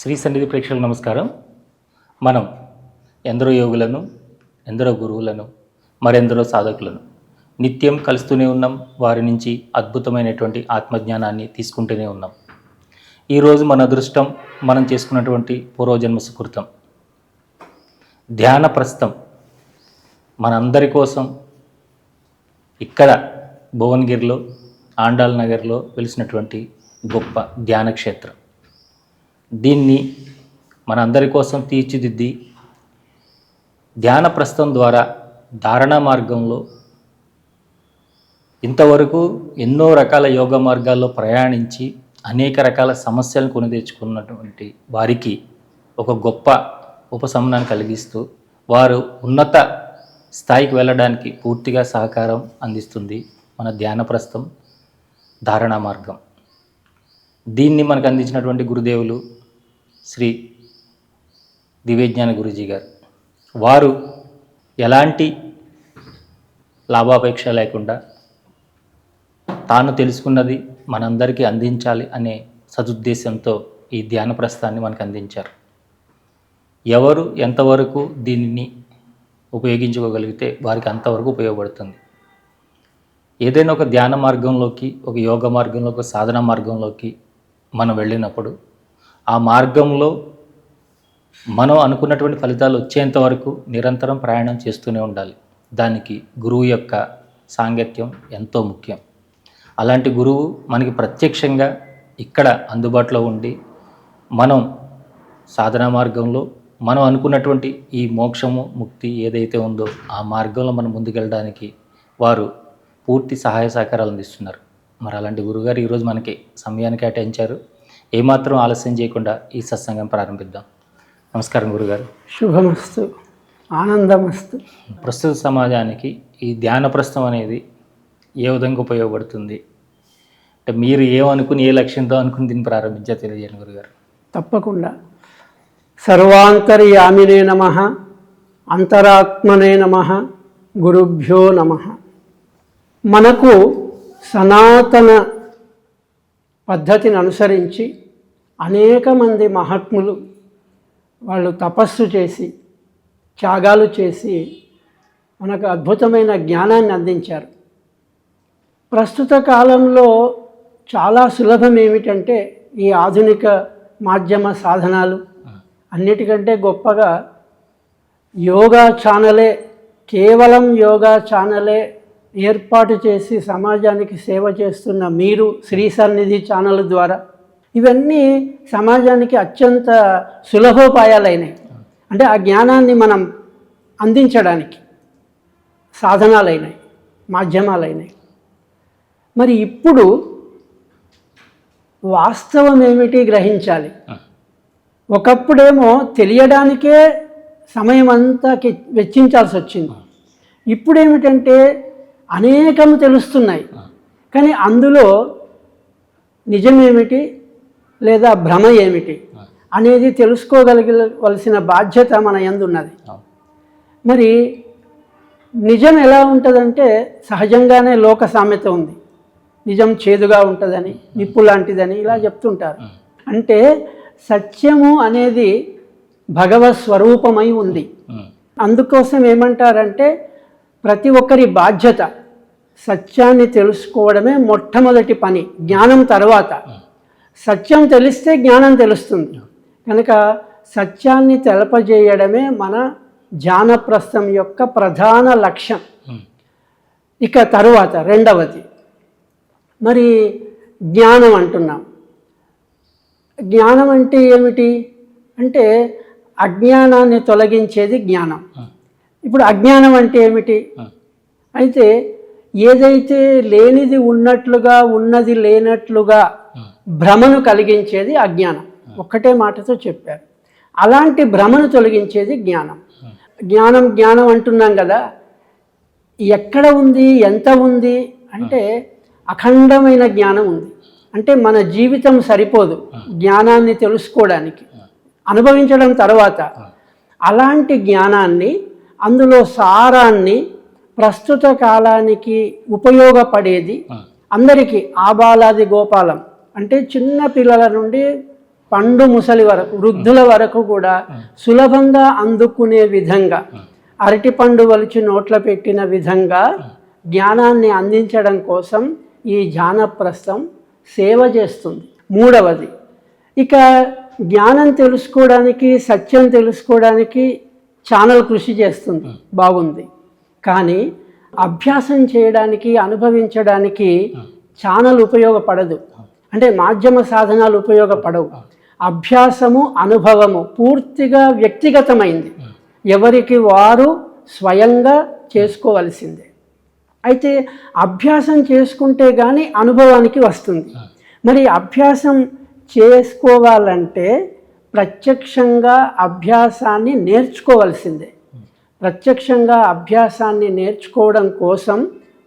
శ్రీ సన్నిధి ప్రేక్షకులకు నమస్కారం. మనం ఎందరో యోగులను, ఎందరో గురువులను, మరెందరో సాధకులను నిత్యం కలుస్తూనే ఉన్నాం. వారి నుంచి అద్భుతమైనటువంటి ఆత్మజ్ఞానాన్ని తీసుకుంటూనే ఉన్నాం. ఈరోజు మన అదృష్టం మనం చేసుకున్నటువంటి పూర్వజన్మ సుకృతం ధ్యాన ప్రస్థం మనందరి కోసం ఇక్కడ భువనగిరిలో ఆండాల్ నగర్లో వెలిసినటువంటి గొప్ప ధ్యాన క్షేత్రం. దీన్ని మనందరి కోసం తీర్చిదిద్ది ధ్యాన ప్రస్థం ద్వారా ధారణా మార్గంలో ఇంతవరకు ఎన్నో రకాల యోగ మార్గాల్లో ప్రయాణించి అనేక రకాల సమస్యలను కొని తెచ్చుకున్నటువంటి వారికి ఒక గొప్ప ఉపశమనాన్ని కలిగిస్తూ వారు ఉన్నత స్థాయికి వెళ్ళడానికి పూర్తిగా సహకారం అందిస్తుంది మన ధ్యాన ప్రస్థం ధారణా మార్గం. దీన్ని మనకు అందించినటువంటి గురుదేవులు శ్రీ దివ్యజ్ఞాన గురూజీ గారు. వారు ఎలాంటి లాభాపేక్ష లేకుండా తాను తెలుసుకున్నది మనందరికీ అందించాలి అనే సదుద్దేశంతో ఈ ధ్యాన ప్రస్థాన్ని మనకు అందించారు. ఎవరు ఎంతవరకు దీనిని ఉపయోగించుకోగలిగితే వారికి అంతవరకు ఉపయోగపడుతుంది. ఏదైనా ఒక ధ్యాన మార్గంలోకి, ఒక యోగ మార్గంలో, ఒక సాధన మార్గంలోకి మనం వెళ్ళినప్పుడు ఆ మార్గంలో మనం అనుకున్నటువంటి ఫలితాలు వచ్చేంత వరకు నిరంతరం ప్రయాణం చేస్తూనే ఉండాలి. దానికి గురువు యొక్క సాంగత్యం ఎంతో ముఖ్యం. అలాంటి గురువు మనకి ప్రత్యక్షంగా ఇక్కడ అందుబాటులో ఉండి మనం సాధనా మార్గంలో మనం అనుకున్నటువంటి ఈ మోక్షము, ముక్తి ఏదైతే ఉందో ఆ మార్గంలో మనం ముందుకెళ్ళడానికి వారు పూర్తి సహాయ సహకారాలు అందిస్తున్నారు. మరి అలాంటి గురువుగారు ఈరోజు మనకి సమయాన్ని కేటాయించారు. ఏమాత్రం ఆలస్యం చేయకుండా ఈ సత్సంగం ప్రారంభిద్దాం. నమస్కారం గురుగారు. శుభమస్తు, ఆనందమస్తు. ప్రస్తుత సమాజానికి ఈ ధ్యాన ప్రస్థం అనేది ఏ విధంగా ఉపయోగపడుతుంది అంటే మీరు ఏమనుకుని, ఏ లక్ష్యంతో అనుకుని దీన్ని ప్రారంభించా తెలియజేయండి గురుగారు. తప్పకుండా. సర్వాంతర్యామినే నమః, అంతరాత్మనే నమః, గురుభ్యో నమః. మనకు సనాతన పద్ధతిని అనుసరించి అనేక మంది మహాత్ములు వాళ్ళు తపస్సు చేసి, త్యాగాలు చేసి మనకు అద్భుతమైన జ్ఞానాన్ని అందించారు. ప్రస్తుత కాలంలో చాలా సులభం ఏమిటంటే ఈ ఆధునిక మాధ్యమ సాధనాలు అన్నిటికంటే గొప్పగా యోగా ఛానలే, కేవలం యోగా ఛానలే ఏర్పాటు చేసి సమాజానికి సేవ చేస్తున్న మీరు శ్రీ సన్నిధి ఛానల్ ద్వారా ఇవన్నీ సమాజానికి అత్యంత సులభోపాయాలైనవి. అంటే ఆ జ్ఞానాన్ని మనం అందించడానికి సాధనాలైనవి, మాధ్యమాలైనవి. మరి ఇప్పుడు వాస్తవం ఏమిటి గ్రహించాలి. ఒకప్పుడేమో తెలియడానికే సమయం అంతా వెచ్చించాల్సి వచ్చింది. ఇప్పుడేమిటంటే అనేకం తెలుస్తున్నాయి, కానీ అందులో నిజమేమిటి లేదా భ్రమ ఏమిటి అనేది తెలుసుకోగలగవలసిన బాధ్యత మన యందు ఉన్నది. మరి నిజం ఎలా ఉంటుందంటే సహజంగానే లోక సామెత ఉంది, నిజం చేదుగా ఉంటుందని, నిప్పు లాంటిదని ఇలా చెప్తుంటారు. అంటే సత్యము అనేది భగవత్ స్వరూపమై ఉంది. అందుకోసం ఏమంటారంటే ప్రతి ఒక్కరి బాధ్యత సత్యాన్ని తెలుసుకోవడమే మొట్టమొదటి పని, జ్ఞానం తర్వాత. సత్యం తెలిస్తే జ్ఞానం తెలుస్తుంది కనుక సత్యాన్ని తెలపజేయడమే మన ధ్యానప్రస్థం యొక్క ప్రధాన లక్ష్యం. ఇక తరువాత రెండవది మరి జ్ఞానం అంటున్నాం. జ్ఞానం అంటే ఏమిటి అంటే అజ్ఞానాన్ని తొలగించేది జ్ఞానం. ఇప్పుడు అజ్ఞానం అంటే ఏమిటి అయితే ఏదైతే లేనిది ఉన్నట్లుగా, ఉన్నది లేనట్లుగా భ్రమను కలిగించేది అజ్ఞానం. ఒక్కటే మాటతో చెప్పారు. అలాంటి భ్రమను తొలగించేది జ్ఞానం. జ్ఞానం జ్ఞానం అంటున్నాం కదా, ఎక్కడ ఉంది, ఎంత ఉంది అంటే అఖండమైన జ్ఞానం ఉంది. అంటే మన జీవితం సరిపోదు జ్ఞానాన్ని తెలుసుకోవడానికి, అనుభవించడం తర్వాత. అలాంటి జ్ఞానాన్ని, అందులో సారాన్ని ప్రస్తుత కాలానికి ఉపయోగపడేది అందరికీ ఆబాలాది గోపాలం అంటే చిన్న పిల్లల నుండి పండు ముసలి వరకు వృద్ధుల వరకు కూడా సులభంగా అందుకునే విధంగా అరటిపండు వలిచి నోట్ల పెట్టిన విధంగా జ్ఞానాన్ని అందించడం కోసం ఈ ధ్యానప్రస్థం సేవ చేస్తుంది. మూడవది, ఇక జ్ఞానం తెలుసుకోవడానికి, సత్యం తెలుసుకోవడానికి ఛానల్ కృషి చేస్తుంది, బాగుంది. కానీ అభ్యాసం చేయడానికి, అనుభవించడానికి ఛానల్ ఉపయోగపడదు. అంటే మాధ్యమ సాధనాలు ఉపయోగపడవు. అభ్యాసము, అనుభవము పూర్తిగా వ్యక్తిగతమైంది, ఎవరికి వారు స్వయంగా చేసుకోవలసిందే. అయితే అభ్యాసం చేసుకుంటే కానీ అనుభవానికి వస్తుంది. మరి అభ్యాసం చేసుకోవాలంటే ప్రత్యక్షంగా అభ్యాసాన్ని నేర్చుకోవలసిందే. ప్రత్యక్షంగా అభ్యాసాన్ని నేర్చుకోవడం కోసం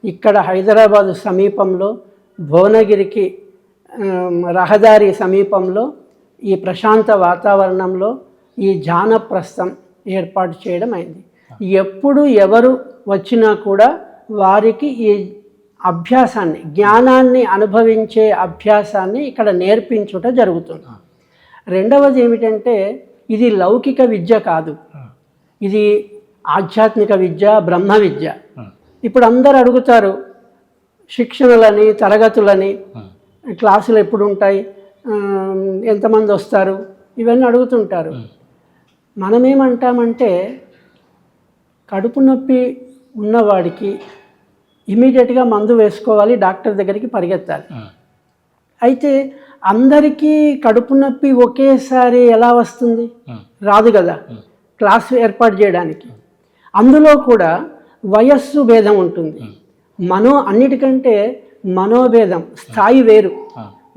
ఇక్కడ హైదరాబాదు సమీపంలో భువనగిరికి రహదారి సమీపంలో ఈ ప్రశాంత వాతావరణంలో ఈ ధ్యానప్రస్థం ఏర్పాటు చేయడం అయింది. ఎప్పుడు ఎవరు వచ్చినా కూడా వారికి ఈ అభ్యాసాన్ని, జ్ఞానాన్ని అనుభవించే అభ్యాసాన్ని ఇక్కడ నేర్పించుట జరుగుతుంది. రెండవది ఏమిటంటే ఇది లౌకిక విద్య కాదు, ఇది ఆధ్యాత్మిక విద్య, బ్రహ్మ విద్య. ఇప్పుడు అందరు అడుగుతారు శిక్షణలని, తరగతులని, క్లాసులు ఎప్పుడు ఉంటాయి, ఎంతమంది వస్తారు, ఇవన్నీ అడుగుతుంటారు. మనమేమంటామంటే కడుపు నొప్పి ఉన్నవాడికి ఇమీడియట్గా మందు వేసుకోవాలి, డాక్టర్ దగ్గరికి పరిగెత్తాలి. అయితే అందరికీ కడుపు నొప్పి ఒకేసారి ఎలా వస్తుంది? రాదు కదా. క్లాసు ఏర్పాటు చేయడానికి అందులో కూడా వయస్సు భేదం ఉంటుంది. అన్నిటికంటే మనోభేదం, స్థాయి వేరు.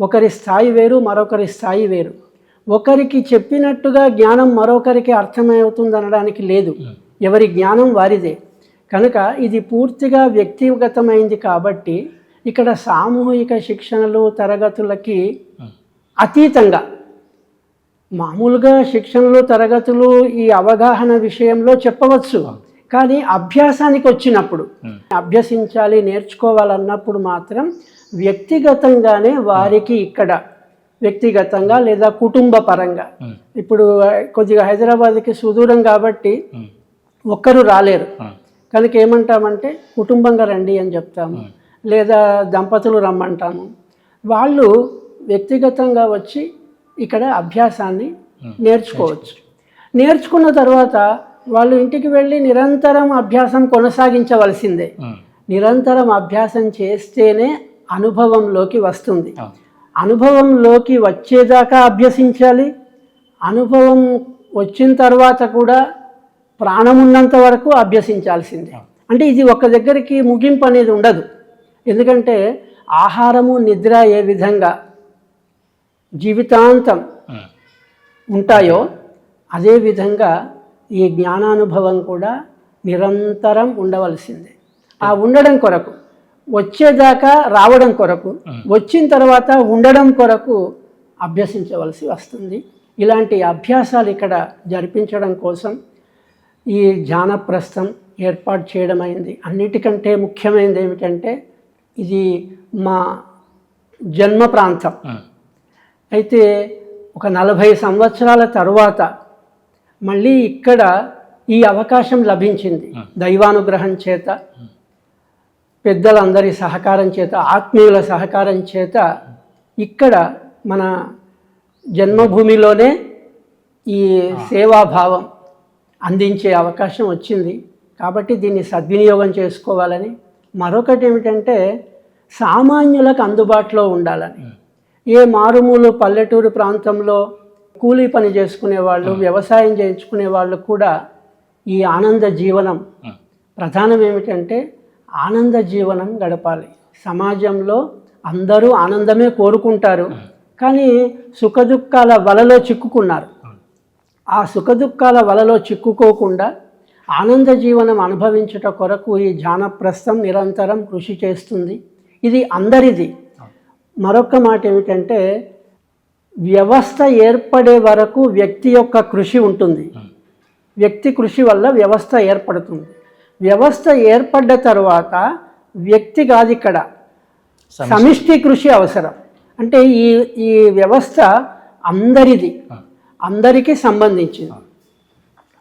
ఒకరి స్థాయి వేరు, మరొకరి స్థాయి వేరు. ఒకరికి చెప్పినట్టుగా జ్ఞానం మరొకరికి అర్థమవుతుంది అనడానికి లేదు. ఎవరి జ్ఞానం వారిదే. కనుక ఇది పూర్తిగా వ్యక్తిగతమైంది కాబట్టి ఇక్కడ సామూహిక శిక్షణలు, తరగతులకి అతీతంగా మామూలుగా శిక్షణలు, తరగతులు ఈ అవగాహన విషయంలో చెప్పవచ్చు. కానీ అభ్యాసానికి వచ్చినప్పుడు, అభ్యసించాలి, నేర్చుకోవాలన్నప్పుడు మాత్రం వ్యక్తిగతంగానే వారికి ఇక్కడ వ్యక్తిగతంగా లేదా కుటుంబ పరంగా, ఇప్పుడు కొద్దిగా హైదరాబాద్కి సుదూరం కాబట్టి ఒక్కరు రాలేరు కనుక ఏమంటామంటే కుటుంబంగా రండి అని చెప్తాము, లేదా దంపతులు రమ్మంటాము. వాళ్ళు వ్యక్తిగతంగా వచ్చి ఇక్కడ అభ్యాసాన్ని నేర్చుకోవచ్చు. నేర్చుకున్న తర్వాత వాళ్ళు ఇంటికి వెళ్ళి నిరంతరం అభ్యాసం కొనసాగించవలసిందే. నిరంతరం అభ్యాసం చేస్తేనే అనుభవంలోకి వస్తుంది. అనుభవంలోకి వచ్చేదాకా అభ్యసించాలి. అనుభవం వచ్చిన తర్వాత కూడా ప్రాణం ఉన్నంత వరకు అభ్యసించాల్సిందే. అంటే ఇది ఒక దగ్గరికి ముగింపు అనేది ఉండదు. ఎందుకంటే ఆహారము, నిద్ర ఏ విధంగా జీవితాంతం ఉంటాయో అదేవిధంగా ఈ జ్ఞానానుభవం కూడా నిరంతరం ఉండవలసిందే. ఆ ఉండడం కొరకు, వచ్చేదాకా రావడం కొరకు, వచ్చిన తర్వాత ఉండడం కొరకు అభ్యసించవలసి వస్తుంది. ఇలాంటి అభ్యాసాలు ఇక్కడ జరిపించడం కోసం ఈ ధ్యానప్రస్థం ఏర్పాటు చేయడం అయింది. అన్నిటికంటే ముఖ్యమైనది ఏమిటంటే ఇది మా జన్మ ప్రాంతం. అయితే ఒక 40 సంవత్సరాల తరువాత మళ్ళీ ఇక్కడ ఈ అవకాశం లభించింది. దైవానుగ్రహం చేత, పెద్దలందరి సహకారం చేత, ఆత్మీయుల సహకారం చేత ఇక్కడ మన జన్మభూమిలోనే ఈ సేవాభావం అందించే అవకాశం వచ్చింది. కాబట్టి దీన్ని సద్వినియోగం చేసుకోవాలని, మరొకటి ఏమిటంటే సామాన్యులకు అందుబాటులో ఉండాలని. ఏ మారుమూల పల్లెటూరు ప్రాంతంలో కూలీ పని చేసుకునే వాళ్ళు, వ్యవసాయం చేయించుకునే వాళ్ళు కూడా ఈ ఆనంద జీవనం, ప్రధానం ఏమిటంటే ఆనంద జీవనం గడపాలి. సమాజంలో అందరూ ఆనందమే కోరుకుంటారు, కానీ సుఖదుఖాల వలలో చిక్కుకున్నారు. ఆ సుఖదుఖాల వలలో చిక్కుకోకుండా ఆనంద జీవనం అనుభవించుట కొరకు ఈ ధ్యానప్రస్థం నిరంతరం కృషి చేస్తుంది. ఇది అందరిది. మరొక మాట ఏమిటంటే వ్యవస్థ ఏర్పడే వరకు వ్యక్తి యొక్క కృషి ఉంటుంది. వ్యక్తి కృషి వల్ల వ్యవస్థ ఏర్పడుతుంది. వ్యవస్థ ఏర్పడ్డ తర్వాత వ్యక్తి కాదు, ఇక్కడ సమిష్టి కృషి అవసరం. అంటే ఈ వ్యవస్థ అందరిది, అందరికీ సంబంధించింది.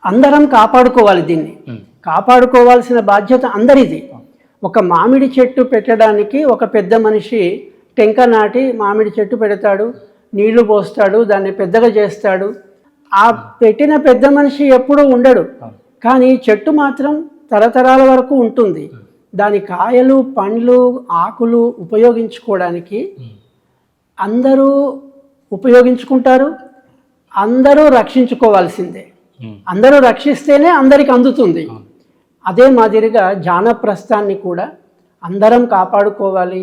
అందరం కాపాడుకోవాలి దీన్ని. కాపాడుకోవాల్సిన బాధ్యత అందరిది. ఒక మామిడి చెట్టు పెట్టడానికి ఒక పెద్ద మనిషి టెంక నాటి మామిడి చెట్టు పెడతాడు, నీళ్లు పోస్తాడు, దాన్ని పెద్దగా చేస్తాడు. ఆ పెట్టిన పెద్ద మనిషి ఎప్పుడూ ఉండడు, కానీ చెట్టు మాత్రం తరతరాల వరకు ఉంటుంది. దాని కాయలు, పండ్లు, ఆకులు ఉపయోగించుకోవడానికి అందరూ ఉపయోగించుకుంటారు. అందరూ రక్షించుకోవాల్సిందే. అందరూ రక్షిస్తేనే అందరికి అందుతుంది. అదే మాదిరిగా జానప్రస్థాన్ని కూడా అందరం కాపాడుకోవాలి,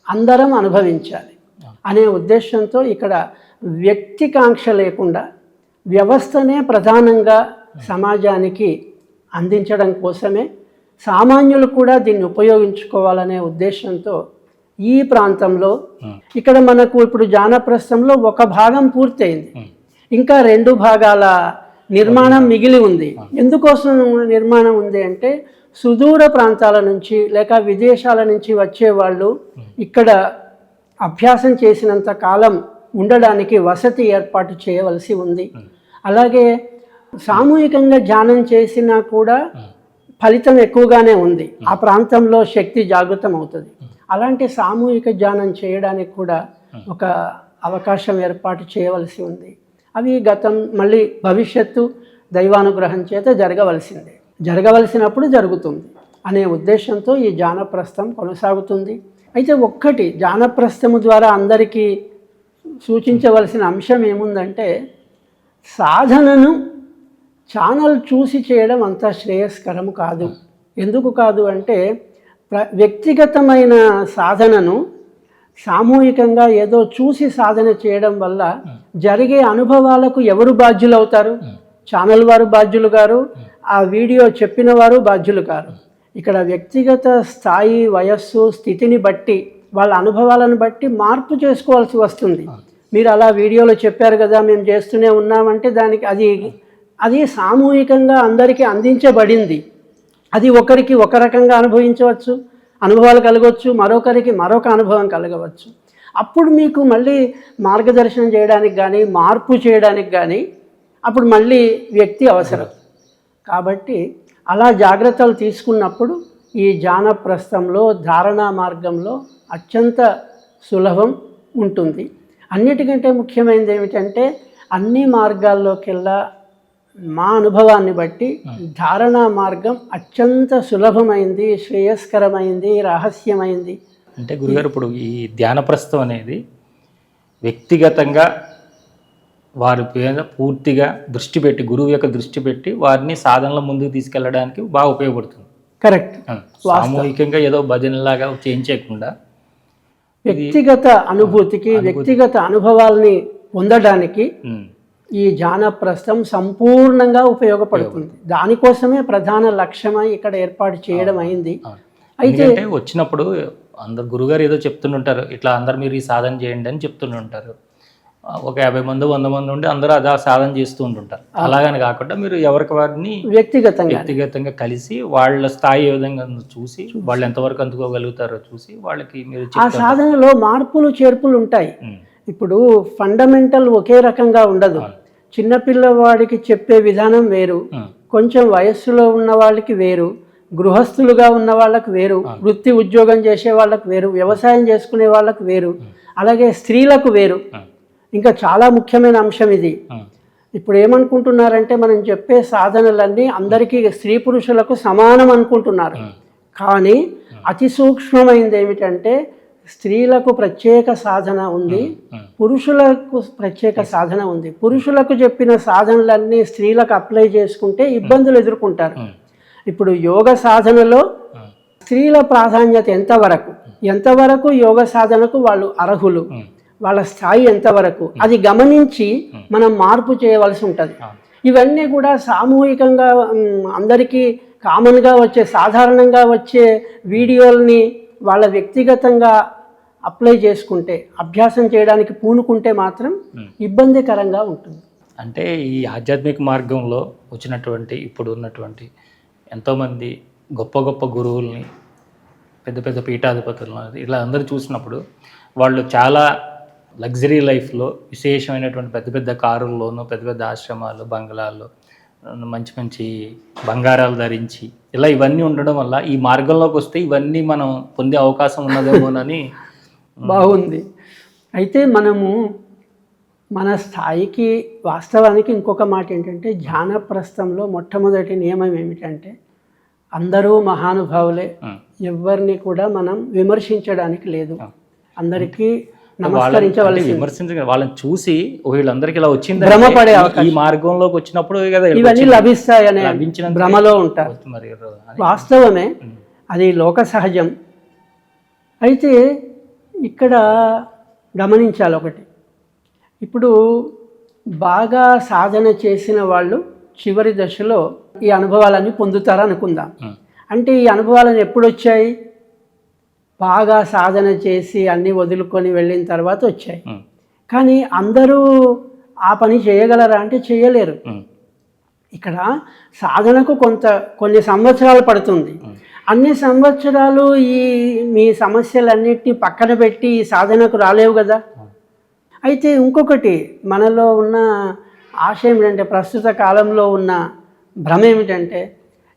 అందరం అనుభవించాలి అనే ఉద్దేశంతో ఇక్కడ వ్యక్తికాంక్ష లేకుండా వ్యవస్థనే ప్రధానంగా సమాజానికి అందించడం కోసమే సామాన్యులు కూడా దీన్ని ఉపయోగించుకోవాలనే ఉద్దేశంతో ఈ ప్రాంతంలో ఇక్కడ మనకు ఇప్పుడు జానప్రస్థంలో ఒక భాగం పూర్తయింది, ఇంకా 2 భాగాల నిర్మాణం మిగిలి ఉంది. ఎందుకోసం నిర్మాణం ఉంది అంటే సుదూర ప్రాంతాల నుంచి లేక విదేశాల నుంచి వచ్చే వాళ్ళు ఇక్కడ అభ్యాసం చేసినంత కాలం ఉండడానికి వసతి ఏర్పాటు చేయవలసి ఉంది. అలాగే సామూహికంగా ధ్యానం చేసినా కూడా ఫలితం ఎక్కువగానే ఉంది. ఆ ప్రాంతంలో శక్తి జాగృతం అవుతుంది. అలాంటి సామూహిక ధ్యానం చేయడానికి కూడా ఒక అవకాశం ఏర్పాటు చేయవలసి ఉంది. అవి మళ్ళీ భవిష్యత్తు దైవానుగ్రహం చేత జరగవలసిందే. జరగవలసినప్పుడు జరుగుతుంది అనే ఉద్దేశంతో ఈ జానప్రస్థం కొనసాగుతుంది. అయితే ఒక్కటి జానప్రస్థము ద్వారా అందరికీ సూచించవలసిన అంశం ఏముందంటే, సాధనను ఛానల్ చూసి చేయడం అంత శ్రేయస్కరము కాదు. ఎందుకు కాదు అంటే, వ్యక్తిగతమైన సాధనను సామూహికంగా ఏదో చూసి సాధన చేయడం వల్ల జరిగే అనుభవాలకు ఎవరు బాధ్యులు అవుతారు? ఛానల్ వారు బాధ్యులు గారు, ఆ వీడియో చెప్పిన వారు బాధ్యులు కారు. ఇక్కడ వ్యక్తిగత స్థాయి, వయస్సు, స్థితిని బట్టి వాళ్ళ అనుభవాలను బట్టి మార్పు చేసుకోవాల్సి వస్తుంది. మీరు అలా వీడియోలో చెప్పారు కదా, మేము చేస్తూనే ఉన్నామంటే దానికి అది సామూహికంగా అందరికీ అందించబడింది. అది ఒకరికి ఒక రకంగా అనుభవాలు కలగవచ్చు, మరొకరికి మరొక అనుభవం కలగవచ్చు. అప్పుడు మీకు మళ్ళీ మార్గదర్శనం చేయడానికి కానీ మార్పు చేయడానికి కానీ అప్పుడు మళ్ళీ వ్యక్తి అవసరం. కాబట్టి అలా జాగ్రత్తలు తీసుకున్నప్పుడు ఈ జానప్రస్థంలో ధారణా మార్గంలో అత్యంత సులభం ఉంటుంది. అన్నిటికంటే ముఖ్యమైనది ఏమిటంటే, అన్ని మార్గాల్లోకెల్లా మా అనుభవాన్ని బట్టి ధారణా మార్గం అత్యంత సులభమైంది, శ్రేయస్కరమైంది, రహస్యమైంది. అంటే గురుగారు, ఇప్పుడు ఈ ధ్యానప్రస్థం అనేది వ్యక్తిగతంగా వారి మీద పూర్తిగా దృష్టి పెట్టి, గురువు యొక్క దృష్టి పెట్టి వారిని సాధనలో ముందుకు తీసుకెళ్ళడానికి బాగా ఉపయోగపడుతుంది. కరెక్ట్. సామూహికంగా ఏదో భజనలాగా చేయించకుండా వ్యక్తిగత అనుభూతికి, వ్యక్తిగత అనుభవాల్ని పొందడానికి ఈ జానప్రస్థం సంపూర్ణంగా ఉపయోగపడుతుంది. దానికోసమే ప్రధాన లక్ష్యమై ఇక్కడ ఏర్పాటు చేయడం అయింది. అయితే వచ్చినప్పుడు అందరు గురుగారు ఏదో చెప్తుంటారు, ఇట్లా అందరు మీరు ఈ సాధన చేయండి అని చెప్తుంటారు. ఒక 50 మంది 100 మంది ఉండి అందరూ అదే సాధన చేస్తూ ఉంటుంటారు. అలాగని కాకుండా మీరు ఎవరికి వారిని వ్యక్తిగతంగా కలిసి వాళ్ళ స్థాయి ఏ విధంగా చూసి వాళ్ళు ఎంతవరకు అందుకోగలుగుతారో చూసి వాళ్ళకి మీరు ఆ సాధనలో మార్పులు చేర్పులు ఉంటాయి. ఇప్పుడు ఫండమెంటల్ ఒకే రకంగా ఉండదు. చిన్నపిల్లవాడికి చెప్పే విధానం వేరు, కొంచెం వయస్సులో ఉన్న వాళ్ళకి వేరు, గృహస్థులుగా ఉన్న వాళ్ళకి వేరు, వృత్తి ఉద్యోగం చేసే వాళ్ళకి వేరు, వ్యవసాయం చేసుకునే వాళ్ళకి వేరు, అలాగే స్త్రీలకు వేరు. ఇంకా చాలా ముఖ్యమైన అంశం ఇది. ఇప్పుడు ఏమనుకుంటున్నారంటే, మనం చెప్పే సాధనలన్నీ అందరికీ స్త్రీ పురుషులకు సమానం అనుకుంటున్నారు. కానీ అతి సూక్ష్మమైనది ఏమిటంటే, స్త్రీలకు ప్రత్యేక సాధన ఉంది, పురుషులకు ప్రత్యేక సాధన ఉంది. పురుషులకు చెప్పిన సాధనలన్నీ స్త్రీలకు అప్లై చేసుకుంటే ఇబ్బందులు ఎదుర్కొంటారు. ఇప్పుడు యోగ సాధనలో స్త్రీల ప్రాధాన్యత ఎంతవరకు యోగ సాధనకు వాళ్ళు అర్హులు, వాళ్ళ స్థాయి ఎంతవరకు, అది గమనించి మనం మార్పు చేయవలసి ఉంటుంది. ఇవన్నీ కూడా సామూహికంగా అందరికీ కామన్గా వచ్చే, సాధారణంగా వచ్చే వీడియోల్ని వాళ్ళ వ్యక్తిగతంగా అప్లై చేసుకుంటే, అభ్యాసం చేయడానికి పూనుకుంటే మాత్రం ఇబ్బందికరంగా ఉంటుంది. అంటే ఈ ఆధ్యాత్మిక మార్గంలో వచ్చినటువంటి ఇప్పుడు ఉన్నటువంటి ఎంతోమంది గొప్ప గొప్ప గురువుల్ని, పెద్ద పెద్ద పీఠాధిపతులను ఇలా అందరూ చూసినప్పుడు వాళ్ళు చాలా లగ్జరీ లైఫ్లో విశేషమైనటువంటి పెద్ద పెద్ద కారుల్లోనూ పెద్ద పెద్ద ఆశ్రమాలు బంగ్లాల్లో మంచి మంచి బంగారాలు ధరించి ఇలా ఇవన్నీ ఉండడం వల్ల ఈ మార్గంలోకి వస్తే ఇవన్నీ మనం పొందే అవకాశం ఉన్నదేమోనని. బాగుంది. అయితే మనము మన స్థాయికి వాస్తవానికి ఇంకొక మాట ఏంటంటే, ధ్యానప్రస్థంలో మొట్టమొదటి నియమం ఏమిటంటే అందరూ మహానుభావులే, ఎవరిని కూడా మనం విమర్శించడానికి లేదు, అందరికీ నమస్కరించవలసి. విమర్శించ వాళ్ళని చూసి వీళ్ళందరికీ ఇలా వచ్చింది భ్రమపడే ఈ మార్గంలోకి వచ్చినప్పుడు కదా ఇవన్నీ లభిస్తాయనే భ్రమలో ఉంటారు. వాస్తవమే, అది లోక సహజం. అయితే ఇక్కడ గమనించాలి ఒకటి, ఇప్పుడు బాగా సాధన చేసిన వాళ్ళు చివరి దశలో ఈ అనుభవాలన్నీ పొందుతారనుకుందాం. అంటే ఈ అనుభవాలను ఎప్పుడు వచ్చాయి? బాగా సాధన చేసి అన్నీ వదులుకొని వెళ్ళిన తర్వాత వచ్చాయి. కానీ అందరూ ఆ పని చేయగలరా అంటే చేయలేరు. ఇక్కడ సాధనకు కొన్ని సంవత్సరాలు పడుతుంది. అన్ని సంవత్సరాలు ఈ మీ సమస్యలన్నిటినీ పక్కన పెట్టి ఈ సాధనకు రాలేవు కదా. అయితే ఇంకొకటి మనలో ఉన్న ఆశయం ఏంటంటే, ప్రస్తుత కాలంలో ఉన్న భ్రమ ఏమిటంటే,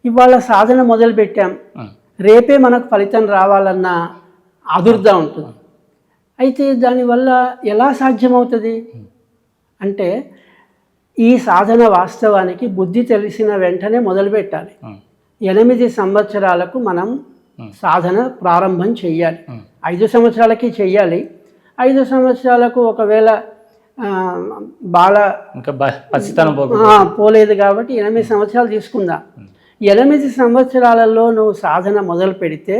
ఇవాళ సాధన మొదలుపెట్టాం, రేపే మనకు ఫలితం రావాలన్న ఆదుర్ద ఉంటుంది. అయితే దానివల్ల ఎలా సాధ్యమవుతుంది అంటే, ఈ సాధన వాస్తవానికి బుద్ధి తెలిసిన వెంటనే మొదలుపెట్టాలి. 8 సంవత్సరాలకు మనం సాధన ప్రారంభం చెయ్యాలి. 5 సంవత్సరాలకి చెయ్యాలి. 5 సంవత్సరాలకు ఒకవేళ పోలేదు కాబట్టి 8 సంవత్సరాలు తీసుకుందాం. 8 సంవత్సరాలలో నువ్వు సాధన మొదలు పెడితే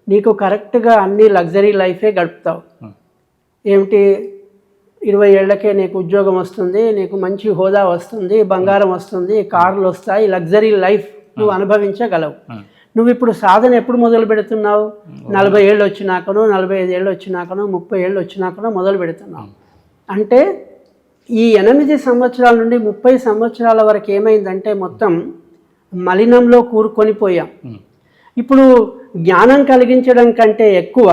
నీకు కరెక్ట్గా అన్ని లగ్జరీ లైఫే గడుపుతావు. ఏమిటి, 20 ఏళ్లకే నీకు ఉద్యోగం వస్తుంది, నీకు మంచి హోదా వస్తుంది, బంగారం వస్తుంది, కార్లు వస్తాయి, లగ్జరీ లైఫ్ నువ్వు అనుభవించగలవు. నువ్వు ఇప్పుడు సాధన ఎప్పుడు మొదలు పెడుతున్నావు? 40 ఏళ్ళు వచ్చినాకనో, 45 ఏళ్ళు వచ్చినాకనో, 30 ఏళ్ళు వచ్చినాకనో మొదలు పెడుతున్నావు. అంటే ఈ 8 సంవత్సరాల నుండి 30 సంవత్సరాల వరకు ఏమైందంటే మొత్తం మలినంలో కూరుకొని పోయాం. ఇప్పుడు జ్ఞానం కలిగించడం కంటే ఎక్కువ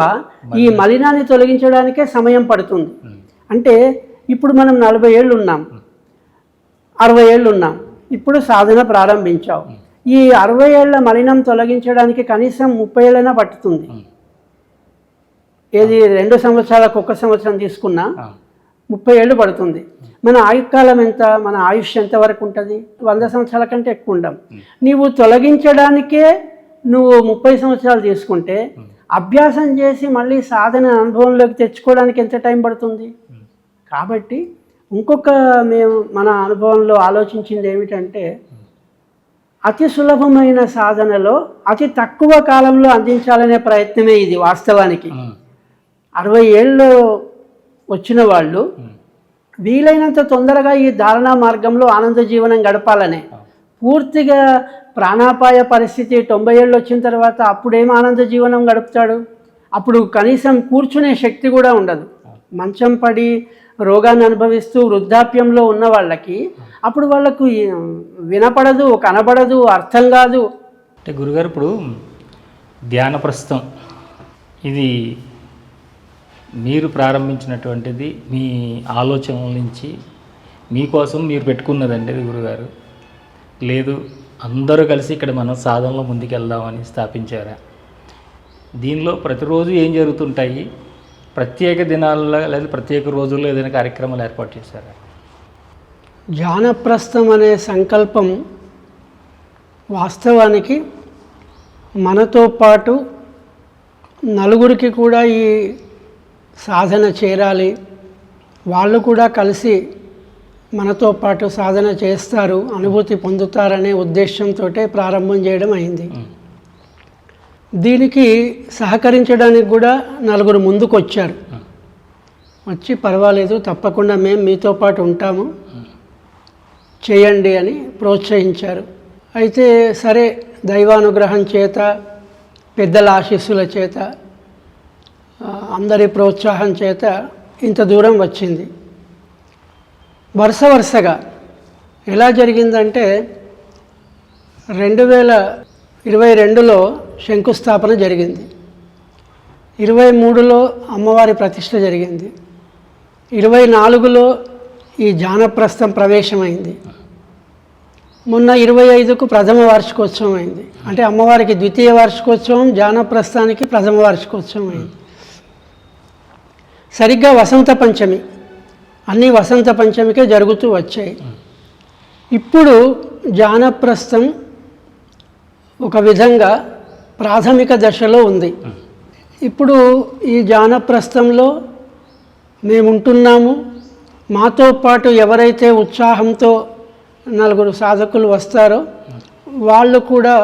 ఈ మలినాన్ని తొలగించడానికే సమయం పడుతుంది. అంటే ఇప్పుడు మనం 40 ఏళ్ళు ఉన్నాం, 60 ఏళ్ళు ఉన్నాం, ఇప్పుడు సాధన ప్రారంభించావు. ఈ 60 ఏళ్ల మలినం తొలగించడానికి కనీసం 30 ఏళ్ళైనా పట్టుతుంది. ఏది 2 సంవత్సరాలకు 1 సంవత్సరం తీసుకున్నా 30 ఏళ్ళు పడుతుంది. మన ఆయుకాలం ఎంత, మన ఆయుష్ ఎంత వరకు ఉంటుంది? 100 సంవత్సరాల కంటే ఎక్కువ ఉండం. నీవు తొలగించడానికే నువ్వు 30 సంవత్సరాలు తీసుకుంటే, అభ్యాసం చేసి మళ్ళీ సాధన అనుభవంలోకి తెచ్చుకోవడానికి ఎంత టైం పడుతుంది? కాబట్టి మేము మన అనుభవంలో ఆలోచించింది ఏమిటంటే, అతి సులభమైన సాధనలో అతి తక్కువ కాలంలో అందించాలనే ప్రయత్నమే ఇది వాస్తవానికి. 60 ఏళ్ళు వచ్చిన వాళ్ళు వీలైనంత తొందరగా ఈ ధారణా మార్గంలో ఆనంద జీవనం గడపాలనే. పూర్తిగా ప్రాణాపాయ పరిస్థితి 90 ఏళ్ళు వచ్చిన తర్వాత అప్పుడేం ఆనంద జీవనం గడుపుతాడు? అప్పుడు కనీసం కూర్చునే శక్తి కూడా ఉండదు. మంచం పడి రోగాన్ని అనుభవిస్తూ వృద్ధాప్యంలో ఉన్న వాళ్ళకి అప్పుడు వాళ్ళకు వినపడదు, కనబడదు, అర్థం కాదు. అంటే గురుగారు, ఇప్పుడు ధ్యాన ప్రస్థం ఇది మీరు ప్రారంభించినటువంటిది, మీ ఆలోచనల నుంచి మీకోసం మీరు పెట్టుకున్నదండి ఇది గురుగారు? లేదు అందరూ కలిసి ఇక్కడ మనం సాధనలో ముందుకెళ్దామని స్థాపించారా? దీనిలో ప్రతిరోజు ఏం జరుగుతుంటాయి? ప్రత్యేక దినాల్లో లేదా ప్రత్యేక రోజుల్లో ఏదైనా కార్యక్రమాలు ఏర్పాటు చేశారా? ధ్యానప్రస్థం అనే సంకల్పం వాస్తవానికి మనతో పాటు నలుగురికి కూడా ఈ సాధన చేరాలి, వాళ్ళు కూడా కలిసి మనతో పాటు సాధన చేస్తారు, అనుభూతి పొందుతారనే ఉద్దేశంతో ప్రారంభం చేయడం అయింది. దీనికి సహకరించడానికి కూడా నలుగురు ముందుకు వచ్చారు. వచ్చి పర్వాలేదు, తప్పకుండా మేము మీతో పాటు ఉంటాము, చేయండి అని ప్రోత్సహించారు. అయితే సరే, దైవానుగ్రహం చేత, పెద్దల ఆశీస్సుల చేత, అందరి ప్రోత్సాహం చేత ఇంత దూరం వచ్చింది. వరుసగా ఎలా జరిగిందంటే, 2022లో శంకుస్థాపన జరిగింది, 23లో అమ్మవారి ప్రతిష్ఠ జరిగింది, 24లో ఈ జానప్రస్థం ప్రవేశమైంది. మొన్న 25కు ప్రథమ వార్షికోత్సవం అయింది. అంటే అమ్మవారికి ద్వితీయ వార్షికోత్సవం, జానప్రస్థానికి ప్రథమ వార్షికోత్సవం అయింది. సరిగ్గా వసంత పంచమి, అన్నీ వసంత పంచమికే జరుగుతూ వచ్చాయి. ఇప్పుడు జానప్రస్థం ఒక విధంగా ప్రాథమిక దశలో ఉంది. ఇప్పుడు ఈ జానప్రస్థంలో మేముంటున్నాము. మాతో పాటు ఎవరైతే ఉత్సాహంతో 4 సాధకులు వస్తారో వాళ్ళు కూడా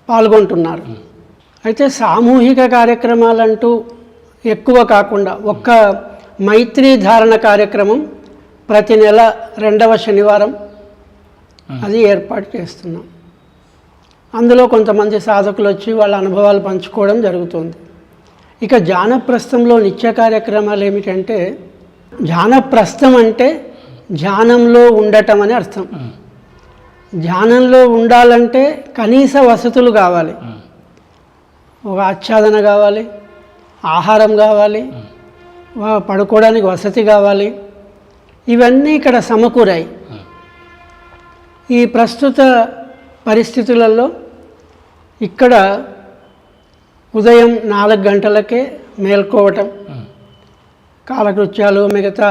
పాల్గొంటున్నారు. అయితే సామూహిక కార్యక్రమాలంటూ ఎక్కువ కాకుండా ఒక్క మైత్రీ ధారణ కార్యక్రమం ప్రతి నెల 2వ శనివారం అది ఏర్పాటు చేస్తున్నాం. అందులో కొంతమంది సాధకులు వచ్చి వాళ్ళ అనుభవాలు పంచుకోవడం జరుగుతుంది. ఇక జానప్రస్థంలో నిత్య కార్యక్రమాలు ఏమిటంటే, జానప్రస్థం అంటే ధ్యానంలో ఉండటం అని అర్థం. ధ్యానంలో ఉండాలంటే కనీస వసతులు కావాలి. ఒక ఆచ్ఛాదన కావాలి, ఆహారం కావాలి, పడుకోవడానికి వసతి కావాలి. ఇవన్నీ ఇక్కడ సమకూరాయి. ఈ ప్రస్తుత పరిస్థితులలో ఇక్కడ ఉదయం 4 గంటలకే మేల్కోవటం, కాలకృత్యాలు మిగతా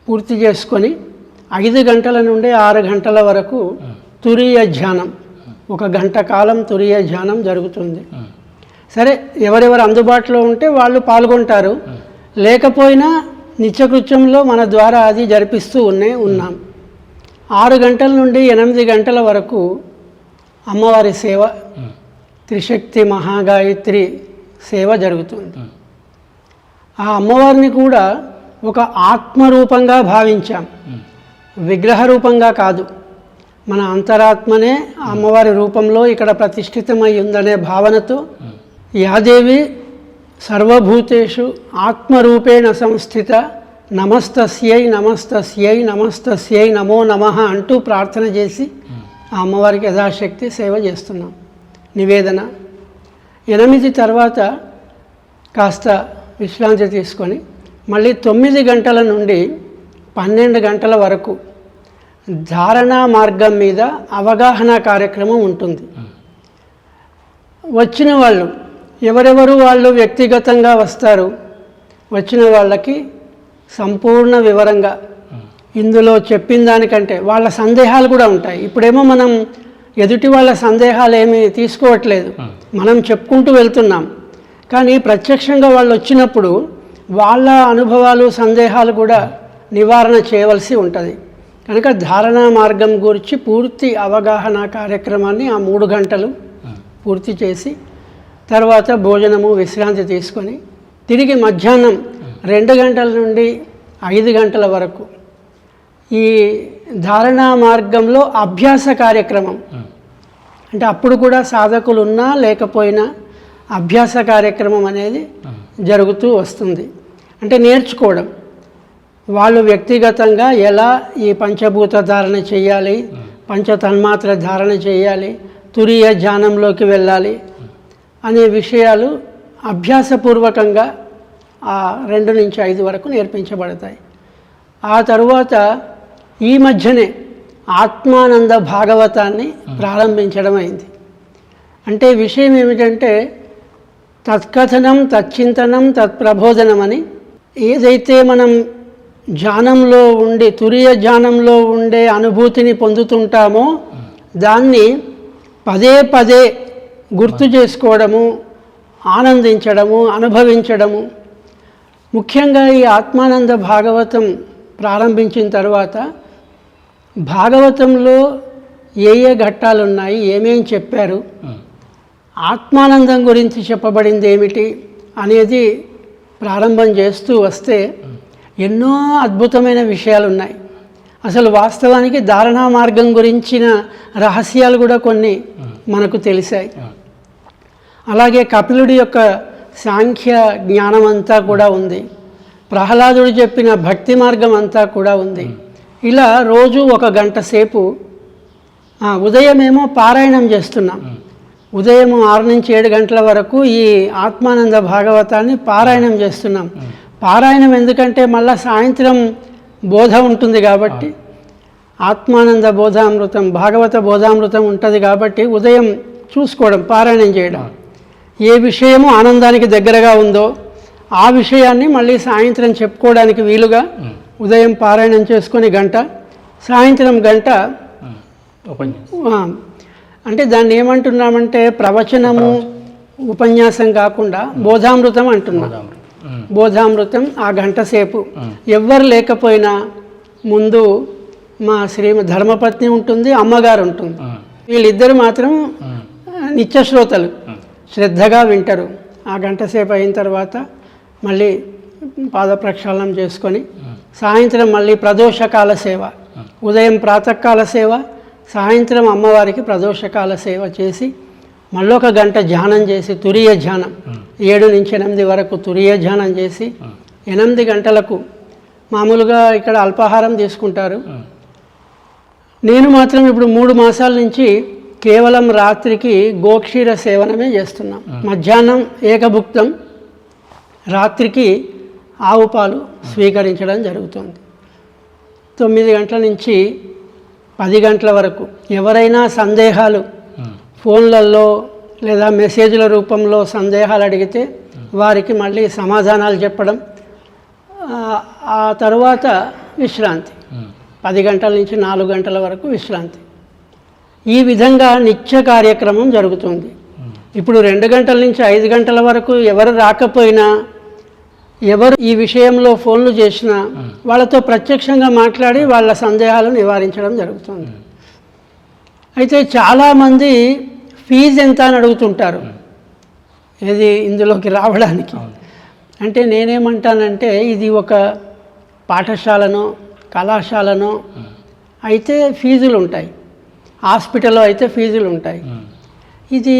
పూర్తి చేసుకొని 5 గంటల నుండి 6 గంటల వరకు తురీయ ధ్యానం, 1 గంట కాలం తురీయ ధ్యానం జరుగుతుంది. సరే, ఎవరెవరు అందుబాటులో ఉంటే వాళ్ళు పాల్గొంటారు. లేకపోయినా నిత్యకృత్యంలో మన ద్వారా అది జరిపిస్తూ ఉన్నాం. 6 గంటల నుండి 8 గంటల వరకు అమ్మవారి సేవ, త్రిశక్తి మహాగాయత్రి సేవ జరుగుతుంది. ఆ అమ్మవారిని కూడా ఒక ఆత్మరూపంగా భావించాం, విగ్రహ రూపంగా కాదు. మన అంతరాత్మనే అమ్మవారి రూపంలో ఇక్కడ ప్రతిష్ఠితమై ఉందనే భావనతో యాదేవి సర్వభూతేషు ఆత్మరూపేణ సంస్థిత నమస్తస్యై నమస్తస్యై నమస్తస్యై నమో నమః అంటూ ప్రార్థన చేసి ఆ అమ్మవారికి యథాశక్తి సేవ చేస్తున్నాం. నివేదన 8 తర్వాత కాస్త విశ్రాంతి తీసుకొని మళ్ళీ 9 గంటల నుండి 12 గంటల వరకు ధారణా మార్గం మీద అవగాహన కార్యక్రమం ఉంటుంది. వచ్చిన వాళ్ళు ఎవరెవరు వాళ్ళు వ్యక్తిగతంగా వస్తారు. వచ్చిన వాళ్ళకి సంపూర్ణ వివరంగా ఇందులో చెప్పిన దానికంటే వాళ్ళ సందేహాలు కూడా ఉంటాయి. ఇప్పుడేమో మనం ఎదుటి వాళ్ళ సందేహాలు ఏమీ తీసుకోవట్లేదు, మనం చెప్పుకుంటూ వెళ్తున్నాం. కానీ ప్రత్యక్షంగా వాళ్ళు వచ్చినప్పుడు వాళ్ళ అనుభవాలు, సందేహాలు కూడా నివారణ చేయవలసి ఉంటుంది. కనుక ధారణా మార్గం గురించి పూర్తి అవగాహన కార్యక్రమాన్ని ఆ 3 గంటలు పూర్తి చేసి తర్వాత భోజనము, విశ్రాంతి తీసుకొని తిరిగి మధ్యాహ్నం 2 గంటల నుండి 5 గంటల వరకు ఈ ధారణా మార్గంలో అభ్యాస కార్యక్రమం. అంటే అప్పుడు కూడా సాధకులు ఉన్నా లేకపోయినా అభ్యాస కార్యక్రమం అనేది జరుగుతూ వస్తుంది. అంటే నేర్చుకోవడం, వాళ్ళు వ్యక్తిగతంగా ఎలా ఈ పంచభూత ధారణ చేయాలి, పంచతన్మాత్ర ధారణ చేయాలి, తురీయ ధ్యానంలోకి వెళ్ళాలి అనే విషయాలు అభ్యాసపూర్వకంగా 2 నుంచి 5 వరకు నేర్పించబడతాయి. ఆ తరువాత ఈ మధ్యనే ఆత్మానంద భాగవతాన్ని ప్రారంభించడం అయింది. అంటే విషయం ఏమిటంటే తత్కథనం, తచ్చింతనం, తత్ప్రబోధనం అని ఏదైతే మనం ధ్యానంలో ఉండి తురీయ ధ్యానంలో ఉండే అనుభూతిని పొందుతుంటామో దాన్ని పదే పదే గుర్తు చేసుకోవడము, ఆనందించడము, అనుభవించడము. ముఖ్యంగా ఈ ఆత్మానంద భాగవతం ప్రారంభించిన తర్వాత భాగవతంలో ఏ ఘట్టాలు ఉన్నాయి, ఏమేం చెప్పారు, ఆత్మానందం గురించి చెప్పబడింది ఏమిటి అనేది ప్రారంభం చేస్తూ వస్తే ఎన్నో అద్భుతమైన విషయాలు ఉన్నాయి. అసలు వాస్తవానికి ధారణా మార్గం గురించిన రహస్యాలు కూడా కొన్ని మనకు తెలిసాయి. అలాగే కపిలుడి యొక్క సాంఖ్య జ్ఞానం అంతా కూడా ఉంది. ప్రహ్లాదుడు చెప్పిన భక్తి మార్గం అంతా కూడా ఉంది. ఇలా రోజు 1 గంట సేపు ఉదయమేమో పారాయణం చేస్తున్నాం. ఉదయం 6 నుంచి 7 గంటల వరకు ఈ ఆత్మానంద భాగవతాన్ని పారాయణం చేస్తున్నాం. పారాయణం ఎందుకంటే మళ్ళీ సాయంత్రం బోధ ఉంటుంది కాబట్టి, ఆత్మానంద బోధామృతం, భాగవత బోధామృతం ఉంటుంది కాబట్టి ఉదయం చూసుకోవడం, పారాయణం చేయడం. ఏ విషయము ఆనందానికి దగ్గరగా ఉందో ఆ విషయాన్ని మళ్ళీ సాయంత్రం చెప్పుకోవడానికి వీలుగా ఉదయం పారాయణం చేసుకొని గంట, సాయంత్రం గంట అంటే దాన్ని ఏమంటున్నామంటే ప్రవచనము ఉపన్యాసం కాకుండా బోధామృతం అంటున్నాం. బోధామృతం ఆ గంట సేపు ఎవ్వరు లేకపోయినా ముందు మా ధర్మపత్ని ఉంటుంది, అమ్మగారు ఉంటుంది. వీళ్ళిద్దరు మాత్రం నిత్యశ్రోతలు, శ్రద్ధగా వింటారు. ఆ గంట సేపు అయిన తర్వాత మళ్ళీ పాద ప్రక్షాళనం చేసుకొని సాయంత్రం మళ్ళీ ప్రదోషకాల సేవ, ఉదయం ప్రాతకాల సేవ, సాయంత్రం అమ్మవారికి ప్రదోషకాల సేవ చేసి మళ్ళీ ఒక గంట ధ్యానం చేసి, తురియ ధ్యానం 7 నుంచి 8 వరకు తురియ ధ్యానం చేసి 8 గంటలకు మామూలుగా ఇక్కడ అల్పాహారం తీసుకుంటారు. నేను మాత్రం ఇప్పుడు 3 మాసాల నుంచి కేవలం రాత్రికి గోక్షీర సేవనమే చేస్తున్నాం. మధ్యాహ్నం ఏకభుక్తం, రాత్రికి ఆవు పాలు స్వీకరించడం జరుగుతుంది. 9 గంటల నుంచి 10 గంటల వరకు ఎవరైనా సందేహాలు ఫోన్లలో లేదా మెసేజ్ల రూపంలో సందేహాలు అడిగితే వారికి మళ్ళీ సమాధానాలు చెప్పడం, ఆ తర్వాత విశ్రాంతి. 10 గంటల నుంచి 4 గంటల వరకు విశ్రాంతి. ఈ విధంగా నిత్య కార్యక్రమం జరుగుతుంది. ఇప్పుడు 2 గంటల నుంచి 5 గంటల వరకు ఎవరు రాకపోయినా, ఎవరు ఈ విషయంలో ఫోన్లు చేసినా వాళ్ళతో ప్రత్యక్షంగా మాట్లాడి వాళ్ళ సందేహాలు నివారించడం జరుగుతుంది. అయితే చాలామంది ఫీజు ఎంత అని అడుగుతుంటారు ఇది ఇందులోకి రావడానికి. అంటే నేనేమంటానంటే ఇది ఒక పాఠశాలనో కళాశాలనో అయితే ఫీజులు ఉంటాయి, హాస్పిటల్లో అయితే ఫీజులు ఉంటాయి. ఇది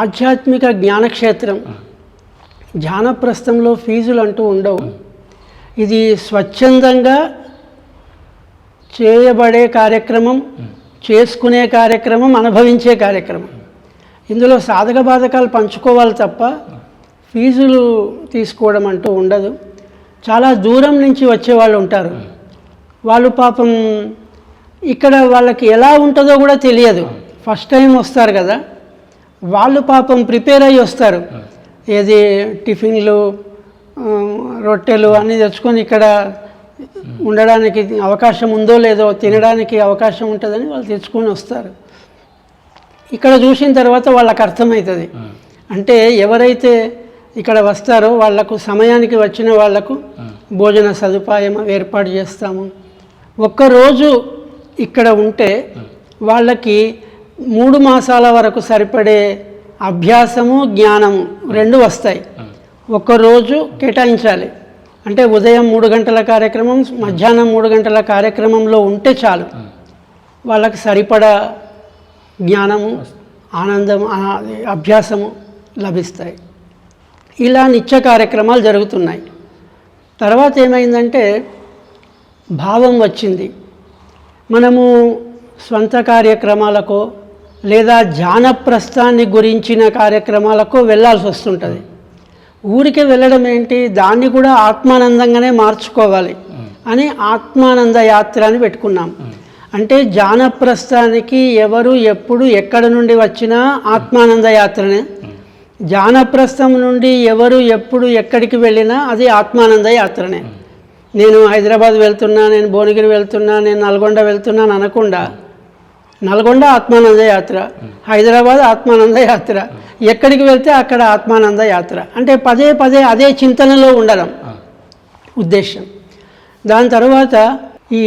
ఆధ్యాత్మిక జ్ఞానక్షేత్రం, ధ్యానప్రస్థంలో ఫీజులు అంటూ ఉండవు. ఇది స్వచ్ఛందంగా చేయబడే కార్యక్రమం, చేసుకునే కార్యక్రమం, అనుభవించే కార్యక్రమం. ఇందులో సాధక బాధకాలు పంచుకోవాలి తప్ప ఫీజులు తీసుకోవడం అంటూ ఉండదు. చాలా దూరం నుంచి వచ్చేవాళ్ళు ఉంటారు. వాళ్ళు పాపం ఇక్కడ వాళ్ళకి ఎలా ఉంటుందో కూడా తెలియదు. ఫస్ట్ టైం వస్తారు కదా, వాళ్ళు పాపం ప్రిపేర్ అయ్యి వస్తారు. ఏది టిఫిన్లు, రొట్టెలు అన్నీ తెచ్చుకొని ఇక్కడ ఉండడానికి అవకాశం ఉందో లేదో, తినడానికి అవకాశం ఉంటుందని వాళ్ళు తెచ్చుకొని వస్తారు. ఇక్కడ చూసిన తర్వాత వాళ్ళకి అర్థమవుతుంది. అంటే ఎవరైతే ఇక్కడ వస్తారో వాళ్లకు సమయానికి వచ్చిన వాళ్లకు భోజన సదుపాయం ఏర్పాటు చేస్తాము. ఒక్కరోజు ఇక్కడ ఉంటే వాళ్ళకి 3 మాసాల వరకు సరిపడే అభ్యాసము, జ్ఞానము 2 వస్తాయి. ఒక్కరోజు కేటాయించాలి. అంటే ఉదయం 3 గంటల కార్యక్రమం, మధ్యాహ్నం 3 గంటల కార్యక్రమంలో ఉంటే చాలు వాళ్ళకి సరిపడా జ్ఞానము, ఆనందము, అభ్యాసము లభిస్తాయి. ఇలా నిత్య కార్యక్రమాలు జరుగుతున్నాయి. తర్వాత ఏమైందంటే భావం వచ్చింది. మనము స్వంత కార్యక్రమాలకో లేదా ధ్యానప్రస్థాన్ని గురించిన కార్యక్రమాలకు వెళ్ళాల్సి వస్తుంటుంది. ఊరికే వెళ్ళడం ఏంటి, దాన్ని కూడా ఆత్మానందంగానే మార్చుకోవాలి అని ఆత్మానంద యాత్ర అని పెట్టుకున్నాం. అంటే ధ్యానప్రస్థానికి ఎవరు ఎప్పుడు ఎక్కడ నుండి వచ్చినా ఆత్మానంద యాత్రనే. ధ్యానప్రస్థం నుండి ఎవరు ఎప్పుడు ఎక్కడికి వెళ్ళినా అది ఆత్మానంద యాత్రనే. నేను హైదరాబాద్ వెళ్తున్నా, నేను భువనగిరి వెళ్తున్నా, నేను నల్గొండ వెళ్తున్నాను అనకుండా, నల్గొండ ఆత్మానంద యాత్ర, హైదరాబాద్ ఆత్మానంద యాత్ర, ఎక్కడికి వెళ్తే అక్కడ ఆత్మానంద యాత్ర. అంటే పదే పదే అదే చింతనలో ఉండడం ఉద్దేశం. దాని తర్వాత ఈ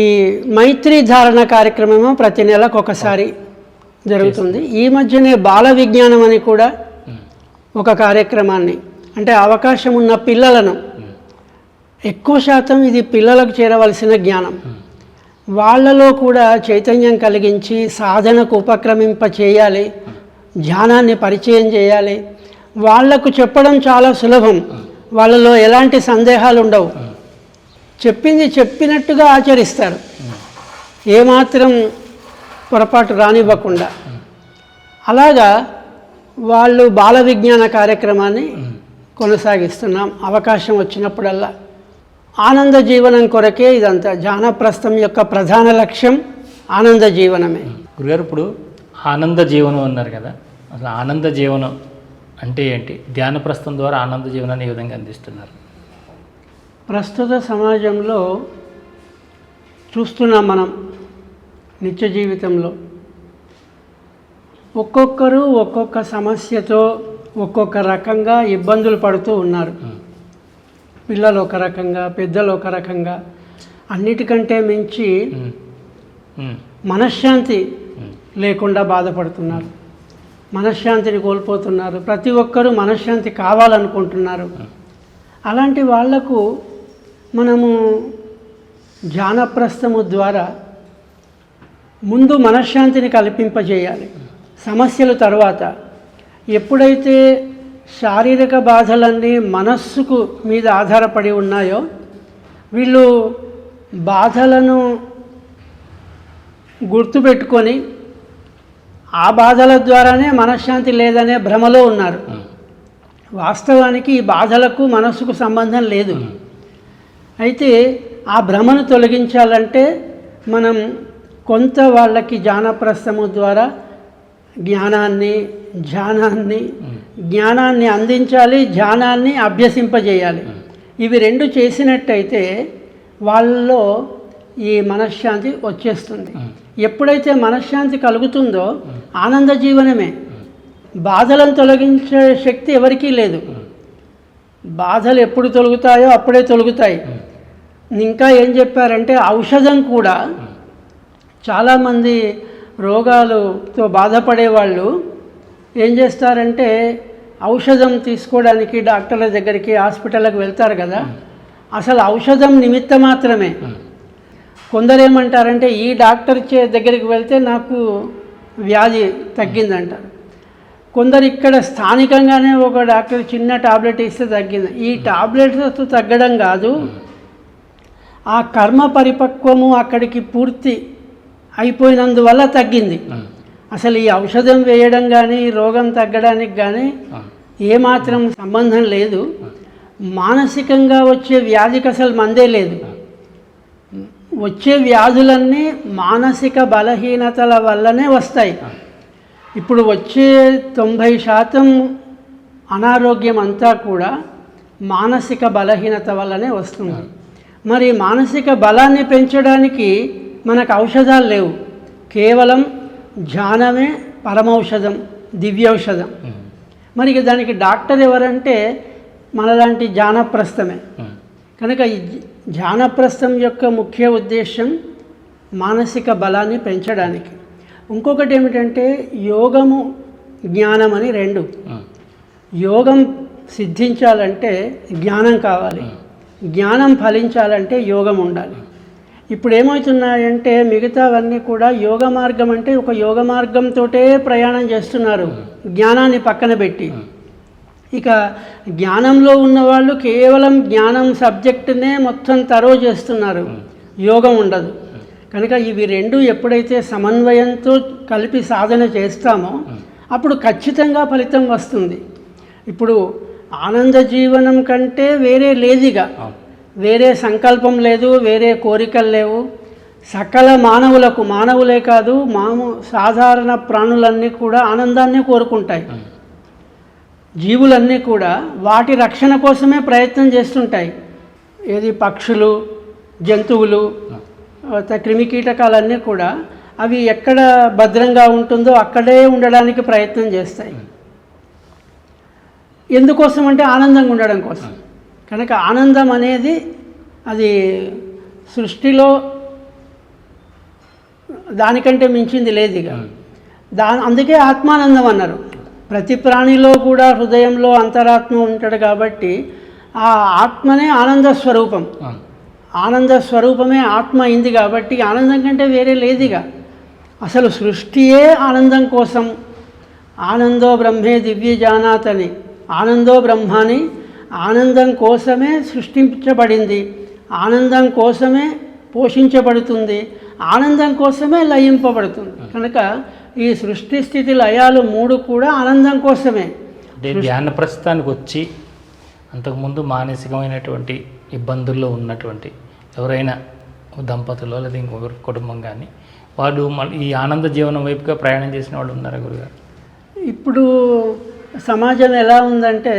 మైత్రి ధారణ కార్యక్రమం ప్రతి నెలకు ఒకసారి జరుగుతుంది. ఈ మధ్యనే బాల విజ్ఞానం అని కూడా ఒక కార్యక్రమాన్ని, అంటే అవకాశం ఉన్న పిల్లలను, ఎక్కువ శాతం ఇది పిల్లలకు చేరవలసిన జ్ఞానం, వాళ్ళలో కూడా చైతన్యం కలిగించి సాధనకు ఉపక్రమింప చేయాలి, ధ్యానాన్ని పరిచయం చేయాలి. వాళ్లకు చెప్పడం చాలా సులభం, వాళ్ళలో ఎలాంటి సందేహాలు ఉండవు. చెప్పింది చెప్పినట్టుగా ఆచరిస్తారు, ఏమాత్రం పొరపాటు రానివ్వకుండా. అలాగా వాళ్ళు బాల విజ్ఞాన కార్యక్రమాన్ని కొనసాగిస్తున్నాం అవకాశం వచ్చినప్పుడల్లా. ఆనంద జీవనం కొరకే ఇదంతా. ధ్యానప్రస్థం యొక్క ప్రధాన లక్ష్యం ఆనంద జీవనమే. గురుగారు, ఇప్పుడు ఆనంద జీవనం అన్నారు కదా, అసలు ఆనంద జీవనం అంటే ఏంటి? ధ్యానప్రస్థం ద్వారా ఆనంద జీవనాన్ని ఏ విధంగా అందిస్తున్నారు? ప్రస్తుత సమాజంలో చూస్తున్నాం మనం, నిత్య జీవితంలో ఒక్కొక్కరు ఒక్కొక్క సమస్యతో ఒక్కొక్క రకంగా ఇబ్బందులు పడుతూ ఉన్నారు. పిల్లలు ఒక రకంగా, పెద్దలు ఒక రకంగా, అన్నిటికంటే మించి మనశ్శాంతి లేకుండా బాధపడుతున్నారు, మనశ్శాంతిని కోల్పోతున్నారు. ప్రతి ఒక్కరూ మనశ్శాంతి కావాలనుకుంటున్నారు. అలాంటి వాళ్లకు మనము ధ్యానప్రస్థము ద్వారా ముందు మనశ్శాంతిని కల్పింపజేయాలి, సమస్యలు తర్వాత. ఎప్పుడైతే శారీరక బాధలన్నీ మనస్సుకు మీద ఆధారపడి ఉన్నాయో, వీళ్ళు బాధలను గుర్తుపెట్టుకొని ఆ బాధల ద్వారానే మనశ్శాంతి లేదనే భ్రమలో ఉన్నారు. వాస్తవానికి ఈ బాధలకు మనస్సుకు సంబంధం లేదు. అయితే ఆ భ్రమను తొలగించాలంటే మనం కొంత వాళ్ళకి ధ్యానప్రస్థము ద్వారా జ్ఞానాన్ని అందించాలి, ధ్యానాన్ని అభ్యసింపజేయాలి. ఇవి రెండు చేసినట్టయితే వాళ్ళలో ఈ మనశ్శాంతి వచ్చేస్తుంది. ఎప్పుడైతే మనశ్శాంతి కలుగుతుందో ఆనంద జీవనమే. బాధలను తొలగించే శక్తి ఎవరికీ లేదు. బాధలు ఎప్పుడు తొలగుతాయో అప్పుడే తొలగుతాయి. ఇంకా ఏం చెప్పారంటే ఔషధం కూడా, చాలామంది రోగాలతో బాధపడే వాళ్ళు ఏం చేస్తారంటే ఔషధం తీసుకోవడానికి డాక్టర్ల దగ్గరికి, హాస్పిటల్కి వెళ్తారు కదా, అసలు ఔషధం నిమిత్త మాత్రమే. కొందరు ఏమంటారంటే ఈ డాక్టర్ దగ్గరికి వెళ్తే నాకు వ్యాధి తగ్గిందంటారు. కొందరు ఇక్కడ స్థానికంగానే ఒక డాక్టర్ చిన్న టాబ్లెట్ ఇస్తే తగ్గింది. ఈ టాబ్లెట్స్ తగ్గడం కాదు, ఆ కర్మ పరిపక్వము అక్కడికి పూర్తి అయిపోయినందువల్ల తగ్గింది. అసలు ఈ ఔషధం వేయడం కానీ రోగం తగ్గడానికి కానీ ఏమాత్రం సంబంధం లేదు. మానసికంగా వచ్చే వ్యాధికి అసలు మందే లేదు. వచ్చే వ్యాధులన్నీ మానసిక బలహీనతల వల్లనే వస్తాయి. ఇప్పుడు వచ్చే 90% అనారోగ్యం అంతా కూడా మానసిక బలహీనత వల్లనే వస్తుంది. మరి మానసిక బలాన్ని పెంచడానికి మనకు ఔషధాలు లేవు. కేవలం ధ్యానమే పరమౌషధం, దివ్యౌషధం. మరి దానికి డాక్టర్ ఎవరంటే మనలాంటి ధ్యానప్రస్థమే. కనుక ఈ ధ్యానప్రస్థం యొక్క ముఖ్య ఉద్దేశం మానసిక బలాన్ని పెంచడానికి. ఇంకొకటి ఏమిటంటే యోగము, జ్ఞానం అని రెండు. యోగం సిద్ధించాలంటే జ్ఞానం కావాలి, జ్ఞానం ఫలించాలంటే యోగం ఉండాలి. ఇప్పుడు ఏమవుతున్నాయంటే మిగతావన్నీ కూడా యోగ మార్గం అంటే ఒక యోగ మార్గంతోటే ప్రయాణం చేస్తున్నారు, జ్ఞానాన్ని పక్కన పెట్టి. ఇక జ్ఞానంలో ఉన్నవాళ్ళు కేవలం జ్ఞానం సబ్జెక్టునే మొత్తం తరో చేస్తున్నారు, యోగం ఉండదు. కనుక ఇవి రెండు ఎప్పుడైతే సమన్వయంతో కలిపి సాధన చేస్తామో అప్పుడు ఖచ్చితంగా ఫలితం వస్తుంది. ఇప్పుడు ఆనంద జీవనం కంటే వేరే లేదిగా, వేరే సంకల్పం లేదు, వేరే కోరికలు లేవు. సకల మానవులకు, మానవులే కాదు సాధారణ ప్రాణులన్నీ కూడా ఆనందాన్ని కోరుకుంటాయి. జీవులన్నీ కూడా వాటి రక్షణ కోసమే ప్రయత్నం చేస్తుంటాయి. ఏది పక్షులు, జంతువులు, క్రిమికీటకాలన్నీ కూడా అవి ఎక్కడ భద్రంగా ఉంటుందో అక్కడే ఉండడానికి ప్రయత్నం చేస్తాయి. ఎందుకోసం అంటే ఆనందంగా ఉండడం కోసం. కనుక ఆనందం అనేది అది సృష్టిలో దానికంటే మించింది లేదు ఇక. అందుకే ఆత్మానందం అన్నారు. ప్రతి ప్రాణిలో కూడా హృదయంలో అంతరాత్మ ఉంటాడు కాబట్టి ఆ ఆత్మనే ఆనంద స్వరూపం. ఆనంద స్వరూపమే ఆత్మ అయింది కాబట్టి ఆనందం కంటే వేరే లేదుగా. అసలు సృష్టియే ఆనందం కోసం. ఆనందో బ్రహ్మే దివ్య జానాత్ అని, ఆనందో బ్రహ్మాని ఆనందం కోసమే సృష్టించబడింది, ఆనందం కోసమే పోషించబడుతుంది, ఆనందం కోసమే లయింపబడుతుంది. కనుక ఈ సృష్టి స్థితి లయాలు మూడు కూడా ఆనందం కోసమే. ధ్యాన ప్రస్థానికి వచ్చి అంతకుముందు మానసికమైనటువంటి ఇబ్బందుల్లో ఉన్నటువంటి ఎవరైనా దంపతులు లేదా ఇంకొకరి కుటుంబం కానీ వాళ్ళు మళ్ళీ ఈ ఆనంద జీవనం వైపుగా ప్రయాణం చేసిన వాళ్ళు ఉన్నారా గురుగారు? ఇప్పుడు సమాజం ఎలా ఉందంటే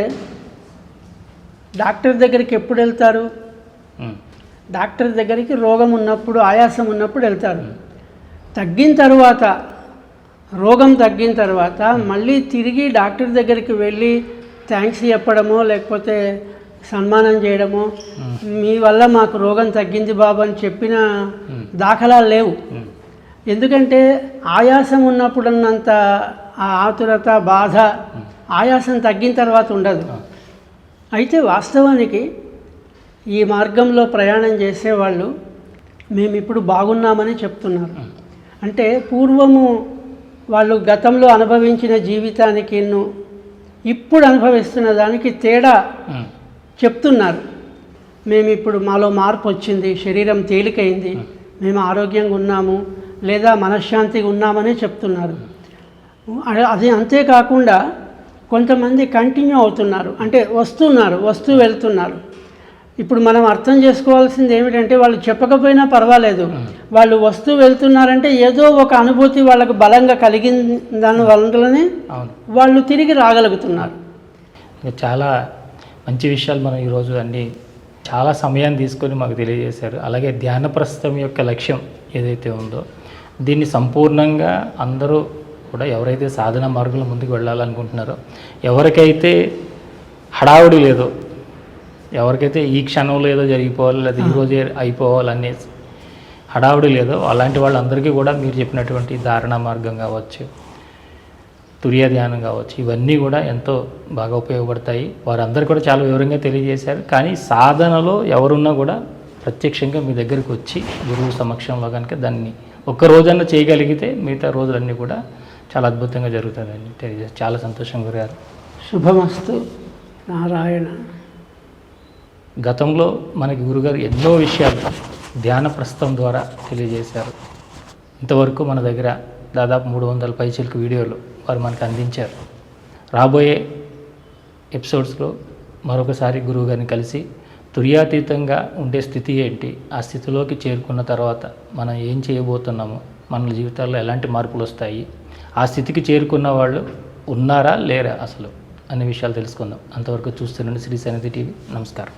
డాక్టర్ దగ్గరికి ఎప్పుడు వెళ్తారు? డాక్టర్ దగ్గరికి రోగం ఉన్నప్పుడు, ఆయాసం ఉన్నప్పుడు వెళ్తారు. తగ్గిన తర్వాత, రోగం తగ్గిన తర్వాత మళ్ళీ తిరిగి డాక్టర్ దగ్గరికి వెళ్ళి థ్యాంక్స్ చెప్పడమో లేకపోతే సన్మానం చేయడమో, మీ వల్ల మాకు రోగం తగ్గింది బాబు అని చెప్పిన దాఖలాలు లేవు. ఎందుకంటే ఆయాసం ఉన్నప్పుడు ఉన్నంత ఆతురత, బాధ ఆయాసం తగ్గిన తర్వాత ఉండదు. అయితే వాస్తవానికి ఈ మార్గంలో ప్రయాణం చేసేవాళ్ళు మేము ఇప్పుడు బాగున్నామని చెప్తున్నారు. అంటే పూర్వము వాళ్ళు గతంలో అనుభవించిన జీవితానికి ఇప్పుడు అనుభవిస్తున్న దానికి తేడా చెప్తున్నారు. మేము ఇప్పుడు మాలో మార్పు వచ్చింది, శరీరం తేలికైంది, మేము ఆరోగ్యంగా ఉన్నాము లేదా మనశ్శాంతిగా ఉన్నామని చెప్తున్నారు. అది అంతేకాకుండా కొంతమంది కంటిన్యూ అవుతున్నారు, అంటే వస్తూ వెళ్తున్నారు. ఇప్పుడు మనం అర్థం చేసుకోవాల్సింది ఏమిటంటే వాళ్ళు చెప్పకపోయినా పర్వాలేదు, వాళ్ళు వస్తూ వెళ్తున్నారంటే ఏదో ఒక అనుభూతి వాళ్ళకు బలంగా కలిగిన దాని వల్లనే వాళ్ళు తిరిగి రాగలుగుతున్నారు. చాలా మంచి విషయాలు మనం ఈరోజు అన్నీ చాలా సమయాన్ని తీసుకొని మాకు తెలియజేశారు. అలాగే ధ్యాన ప్రస్థం యొక్క లక్ష్యం ఏదైతే ఉందో దీన్ని సంపూర్ణంగా అందరూ కూడా ఎవరైతే సాధన మార్గంలో ముందుకు వెళ్ళాలనుకుంటున్నారో, ఎవరికైతే హడావుడి లేదో, ఎవరికైతే ఈ క్షణంలో ఏదో జరిగిపోవాలి లేదా ఈరోజే అయిపోవాలనే హడావుడి లేదో అలాంటి వాళ్ళందరికీ కూడా మీరు చెప్పినటువంటి ధారణ మార్గం కావచ్చు, తురియ ధ్యానం కావచ్చు, ఇవన్నీ కూడా ఎంతో బాగా ఉపయోగపడతాయి. వారందరూ కూడా చాలా వివరంగా తెలియజేశారు. కానీ సాధనలో ఎవరున్నా కూడా ప్రత్యక్షంగా మీ దగ్గరికి వచ్చి గురువు సమక్షంలో కనుక దాన్ని ఒక్క రోజన్నా చేయగలిగితే మిగతా రోజులన్నీ కూడా చాలా అద్భుతంగా జరుగుతుందని తెలియజేస్తారు. చాలా సంతోషం గురుగారు. శుభమస్తు. నారాయణ. గతంలో మనకి గురుగారు ఎన్నో విషయాలు ధ్యాన ప్రస్థం ద్వారా తెలియజేశారు. ఇంతవరకు మన దగ్గర దాదాపు 300 పైచిలకు వీడియోలు వారు మనకు అందించారు. రాబోయే ఎపిసోడ్స్లో మరొకసారి గురువుగారిని కలిసి తుర్యాతీతంగా ఉండే స్థితి ఏంటి, ఆ స్థితిలోకి చేరుకున్న తర్వాత మనం ఏం చేయబోతున్నామో, మన జీవితాల్లో ఎలాంటి మార్పులు వస్తాయి, ఆ స్థితికి చేరుకున్న వాళ్ళు ఉన్నారా లేరా అసలు అనే విషయాలు తెలుసుకుందాం. అంతవరకు చూస్తున్నాను శ్రీ సన్నిధి టీవీ. నమస్కారం.